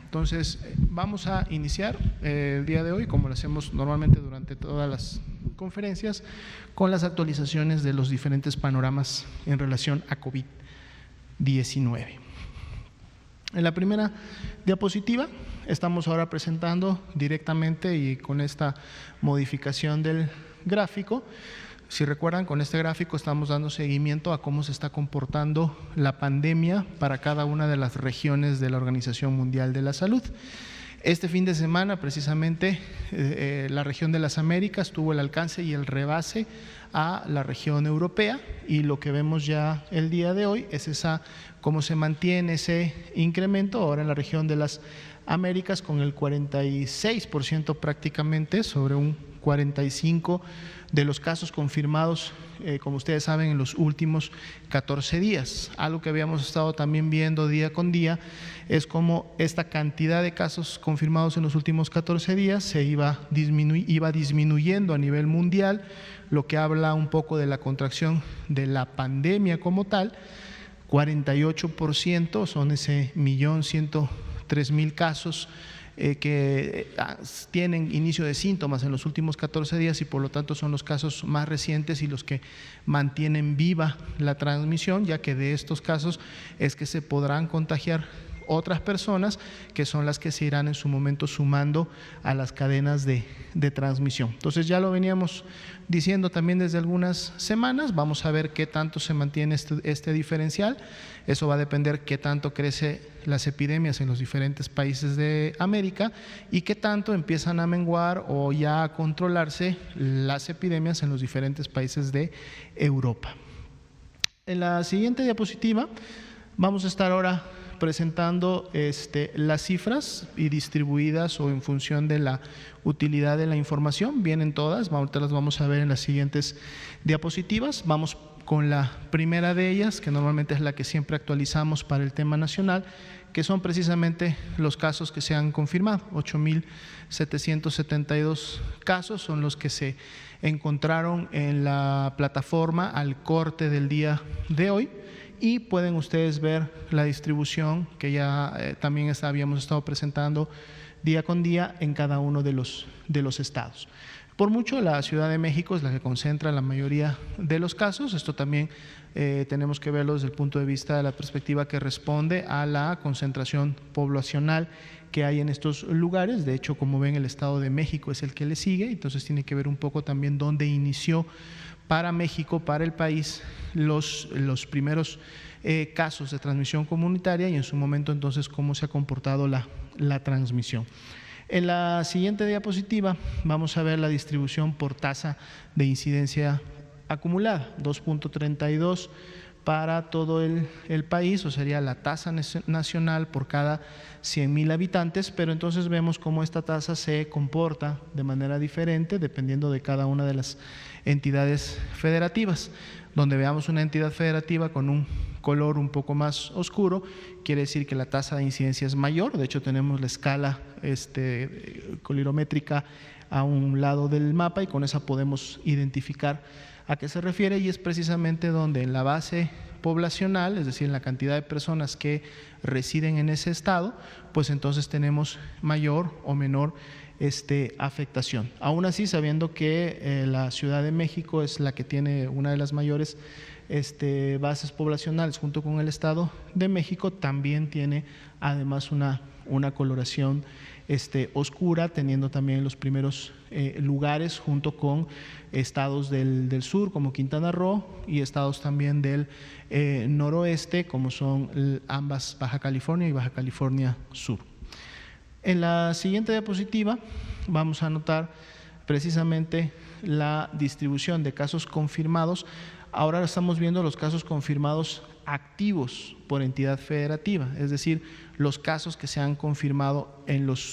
Entonces, vamos a iniciar el día de hoy, como lo hacemos normalmente durante todas las conferencias, con las actualizaciones de los diferentes panoramas en relación a COVID-19. En la primera diapositiva estamos ahora presentando directamente y con esta modificación del gráfico. Si recuerdan, con este gráfico estamos dando seguimiento a cómo se está comportando la pandemia para cada una de las regiones de la Organización Mundial de la Salud. Este fin de semana, precisamente, la región de las Américas tuvo el alcance y el rebase a la región europea, y lo que vemos ya el día de hoy es cómo se mantiene ese incremento ahora en la región de las Américas, con el 46% prácticamente sobre un 45% de los casos confirmados, como ustedes saben, en los últimos 14 días. Algo que habíamos estado también viendo día con día es cómo esta cantidad de casos confirmados en los últimos 14 días se iba disminuyendo a nivel mundial, lo que habla un poco de la contracción de la pandemia como tal. 48% son ese 1.103.000 casos que tienen inicio de síntomas en los últimos 14 días y por lo tanto son los casos más recientes y los que mantienen viva la transmisión, ya que de estos casos es que se podrán contagiar otras personas, que son las que se irán en su momento sumando a las cadenas de transmisión. Entonces, ya lo veníamos diciendo también desde algunas semanas. Vamos a ver qué tanto se mantiene este diferencial. Eso va a depender qué tanto crece las epidemias en los diferentes países de América y qué tanto empiezan a menguar o ya a controlarse las epidemias en los diferentes países de Europa. En la siguiente diapositiva vamos a estar ahora presentando las cifras y distribuidas o en función de la utilidad de la información. Vienen todas, ahorita las vamos a ver en las siguientes diapositivas. Vamos con la primera de ellas, que normalmente es la que siempre actualizamos para el tema nacional, que son precisamente los casos que se han confirmado. 8.772 casos son los que se encontraron en la plataforma al corte del día de hoy. Y pueden ustedes ver la distribución que ya también habíamos estado presentando día con día en cada uno de los estados. Por mucho, la Ciudad de México es la que concentra la mayoría de los casos. Esto también tenemos que verlo desde el punto de vista de la perspectiva que responde a la concentración poblacional que hay en estos lugares. De hecho, como ven, el Estado de México es el que le sigue, entonces tiene que ver un poco también dónde inició para México, para el país, los primeros casos de transmisión comunitaria y en su momento entonces cómo se ha comportado la transmisión. En la siguiente diapositiva vamos a ver la distribución por tasa de incidencia acumulada, 2.32 para todo el país, o sería la tasa nacional por cada 100.000 habitantes, pero entonces vemos cómo esta tasa se comporta de manera diferente dependiendo de cada una de las entidades federativas. Donde veamos una entidad federativa con un color un poco más oscuro, quiere decir que la tasa de incidencia es mayor. De hecho, tenemos la escala colirométrica a un lado del mapa y con esa podemos identificar a qué se refiere, y es precisamente donde en la base poblacional, es decir, en la cantidad de personas que residen en ese estado, pues entonces tenemos mayor o menor afectación. Aún así, sabiendo que la Ciudad de México es la que tiene una de las mayores bases poblacionales junto con el Estado de México, también tiene además una coloración oscura, teniendo también los primeros lugares junto con estados del sur como Quintana Roo y estados también del noroeste como son ambas Baja California y Baja California Sur. En la siguiente diapositiva vamos a notar precisamente la distribución de casos confirmados. Ahora estamos viendo los casos confirmados activos por entidad federativa, es decir, los casos que se han confirmado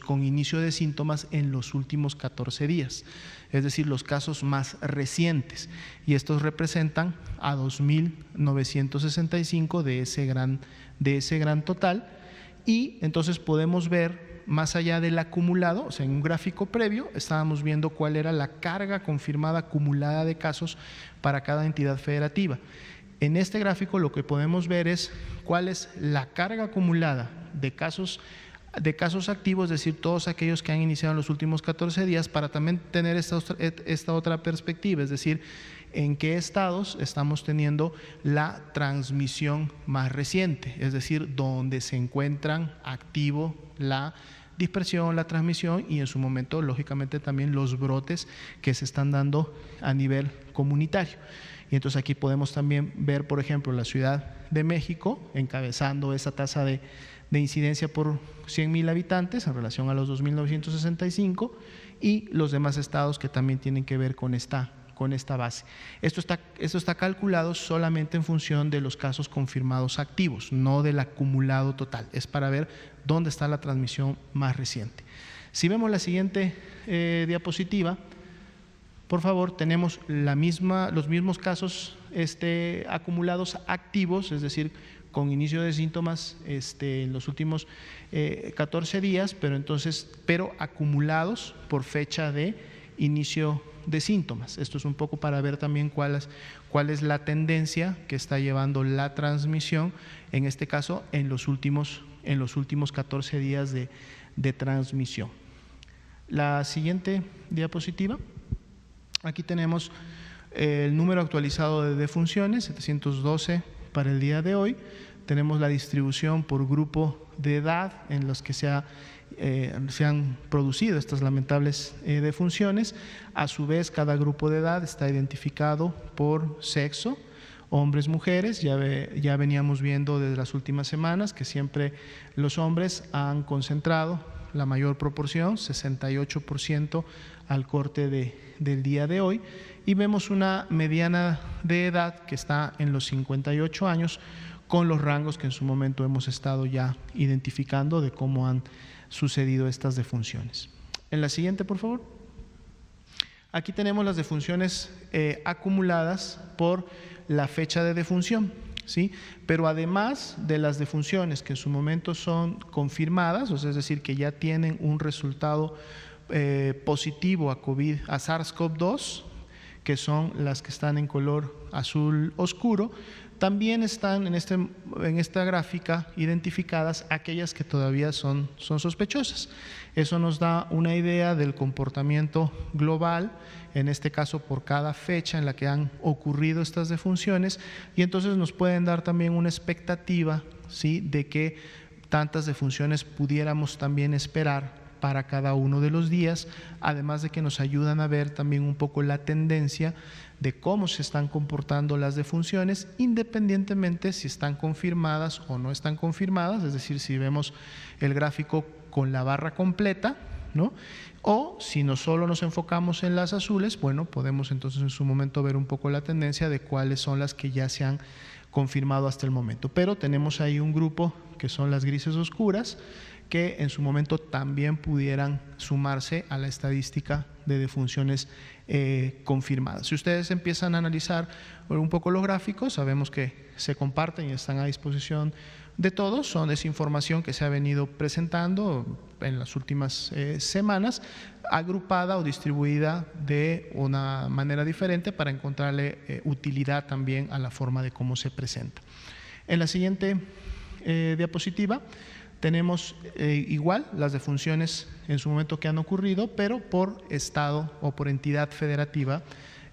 con inicio de síntomas en los últimos 14 días, es decir, los casos más recientes, y estos representan a 2.965 de ese gran total, y entonces podemos ver más allá del acumulado, o sea, en un gráfico previo estábamos viendo cuál era la carga confirmada acumulada de casos para cada entidad federativa. En este gráfico lo que podemos ver es cuál es la carga acumulada de casos de casos activos, es decir, todos aquellos que han iniciado en los últimos 14 días, para también tener esta otra perspectiva, es decir, en qué estados estamos teniendo la transmisión más reciente, es decir, donde se encuentran activo la dispersión, la transmisión y en su momento, lógicamente, también los brotes que se están dando a nivel comunitario. Y entonces aquí podemos también ver, por ejemplo, la Ciudad de México encabezando esa tasa de incidencia por 100,000 habitantes en relación a los 2.965 y los demás estados que también tienen que ver con esta base. Esto está calculado solamente en función de los casos confirmados activos, no del acumulado total. Es para ver dónde está la transmisión más reciente. Si vemos la siguiente diapositiva, por favor, tenemos los mismos casos acumulados activos, es decir, con inicio de síntomas en los últimos 14 días, pero acumulados por fecha de inicio de síntomas. Esto es un poco para ver también cuál es la tendencia que está llevando la transmisión, en este caso en los últimos 14 días de transmisión. La siguiente diapositiva. Aquí tenemos el número actualizado de defunciones, 712 para el día de hoy. Tenemos la distribución por grupo de edad en los que se han producido estas lamentables defunciones. A su vez, cada grupo de edad está identificado por sexo, hombres, mujeres. Ya veníamos viendo desde las últimas semanas que siempre los hombres han concentrado la mayor proporción, 68% al corte del día de hoy, y vemos una mediana de edad que está en los 58 años, con los rangos que en su momento hemos estado ya identificando de cómo han sucedido estas defunciones. En la siguiente, por favor. Aquí tenemos las defunciones acumuladas por la fecha de defunción, ¿sí? Pero además de las defunciones que en su momento son confirmadas, o sea, es decir, que ya tienen un resultado positivo a SARS-CoV-2, que son las que están en color azul oscuro, también están en esta gráfica identificadas aquellas que todavía son sospechosas. Eso nos da una idea del comportamiento global, en este caso por cada fecha en la que han ocurrido estas defunciones, y entonces nos pueden dar también una expectativa, ¿sí?, de que tantas defunciones pudiéramos también esperar para cada uno de los días, además de que nos ayudan a ver también un poco la tendencia de cómo se están comportando las defunciones, independientemente si están confirmadas o no están confirmadas, es decir, si vemos el gráfico con la barra completa, ¿no?, o si no solo nos enfocamos en las azules, bueno, podemos entonces en su momento ver un poco la tendencia de cuáles son las que ya se han confirmado hasta el momento. Pero tenemos ahí un grupo que son las grises oscuras, que en su momento también pudieran sumarse a la estadística de defunciones confirmadas. Si ustedes empiezan a analizar un poco los gráficos, sabemos que se comparten y están a disposición de todos. Son esa información que se ha venido presentando en las últimas semanas, agrupada o distribuida de una manera diferente para encontrarle utilidad también a la forma de cómo se presenta. En la siguiente diapositiva tenemos igual las defunciones en su momento que han ocurrido, pero por estado o por entidad federativa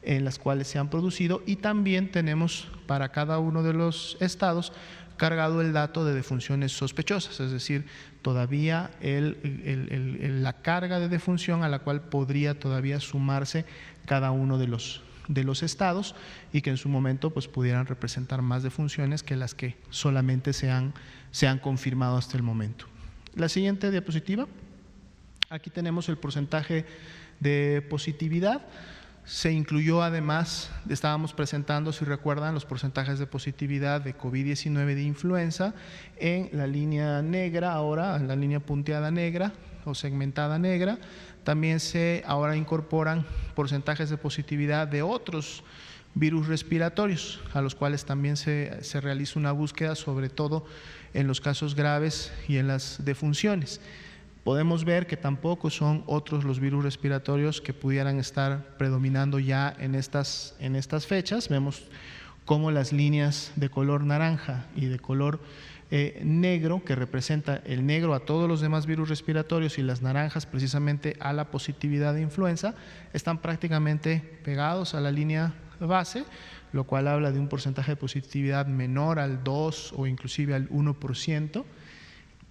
en las cuales se han producido, y también tenemos para cada uno de los estados cargado el dato de defunciones sospechosas, es decir, todavía la carga de defunción a la cual podría todavía sumarse cada uno de los estados, y que en su momento pues pudieran representar más defunciones que las que solamente se han confirmado hasta el momento. La siguiente diapositiva. Aquí tenemos el porcentaje de positividad. Se incluyó además, estábamos presentando, si recuerdan, los porcentajes de positividad de COVID-19 de influenza en la línea negra, ahora en la línea punteada negra o segmentada negra. También ahora incorporan porcentajes de positividad de otros virus respiratorios, a los cuales también se realiza una búsqueda, sobre todo en los casos graves y en las defunciones. Podemos ver que tampoco son otros los virus respiratorios que pudieran estar predominando ya en estas fechas. Vemos cómo las líneas de color naranja y de color negro, que representa el negro a todos los demás virus respiratorios y las naranjas precisamente a la positividad de influenza, están prácticamente pegados a la línea base, lo cual habla de un porcentaje de positividad menor al 2 o inclusive al 1%.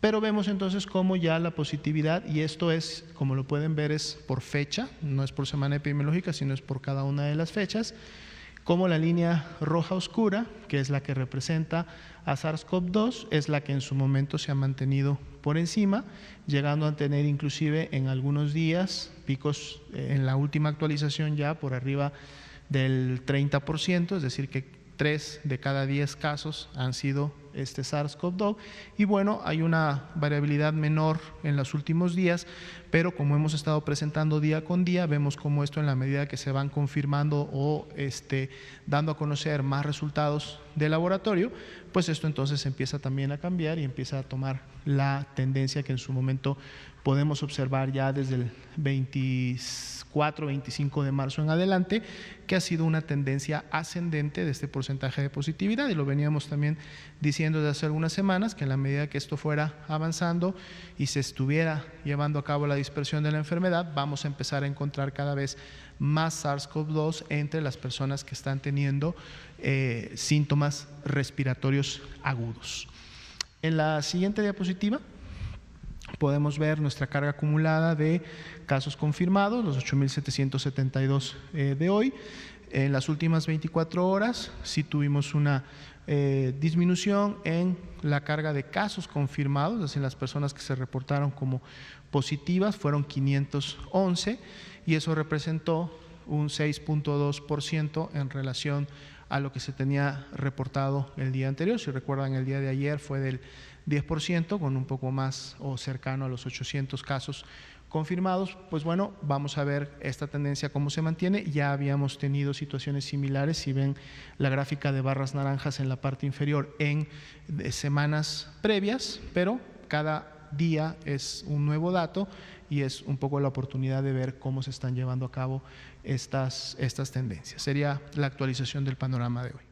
Pero vemos entonces cómo ya la positividad, y esto es, como lo pueden ver, es por fecha, no es por semana epidemiológica, sino es por cada una de las fechas, como la línea roja oscura, que es la que representa a SARS-CoV-2, es la que en su momento se ha mantenido por encima, llegando a tener inclusive en algunos días picos en la última actualización ya por arriba del 30%, es decir que 3 de cada 10 casos han sido SARS-CoV-2, y bueno, hay una variabilidad menor en los últimos días, pero como hemos estado presentando día con día, vemos cómo esto, en la medida que se van confirmando o dando a conocer más resultados de laboratorio, pues esto entonces empieza también a cambiar y empieza a tomar la tendencia que en su momento podemos observar ya desde el 24, 25 de marzo en adelante, que ha sido una tendencia ascendente de este porcentaje de positividad, y lo veníamos también diciendo desde hace algunas semanas, que en la medida que esto fuera avanzando y se estuviera llevando a cabo la dispersión de la enfermedad, vamos a empezar a encontrar cada vez más SARS-CoV-2 entre las personas que están teniendo síntomas respiratorios agudos. En la siguiente diapositiva podemos ver nuestra carga acumulada de casos confirmados, los 8.772 de hoy. En las últimas 24 horas sí tuvimos una disminución en la carga de casos confirmados, es decir, las personas que se reportaron como positivas fueron 511, y eso representó un 6.2% en relación a lo que se tenía reportado el día anterior. Si recuerdan, el día de ayer fue del 10%, con un poco más o cercano a los 800 casos confirmados. Pues bueno, vamos a ver esta tendencia cómo se mantiene. Ya habíamos tenido situaciones similares, si ven la gráfica de barras naranjas en la parte inferior, en semanas previas, pero cada día es un nuevo dato y es un poco la oportunidad de ver cómo se están llevando a cabo estas tendencias. Sería la actualización del panorama de hoy.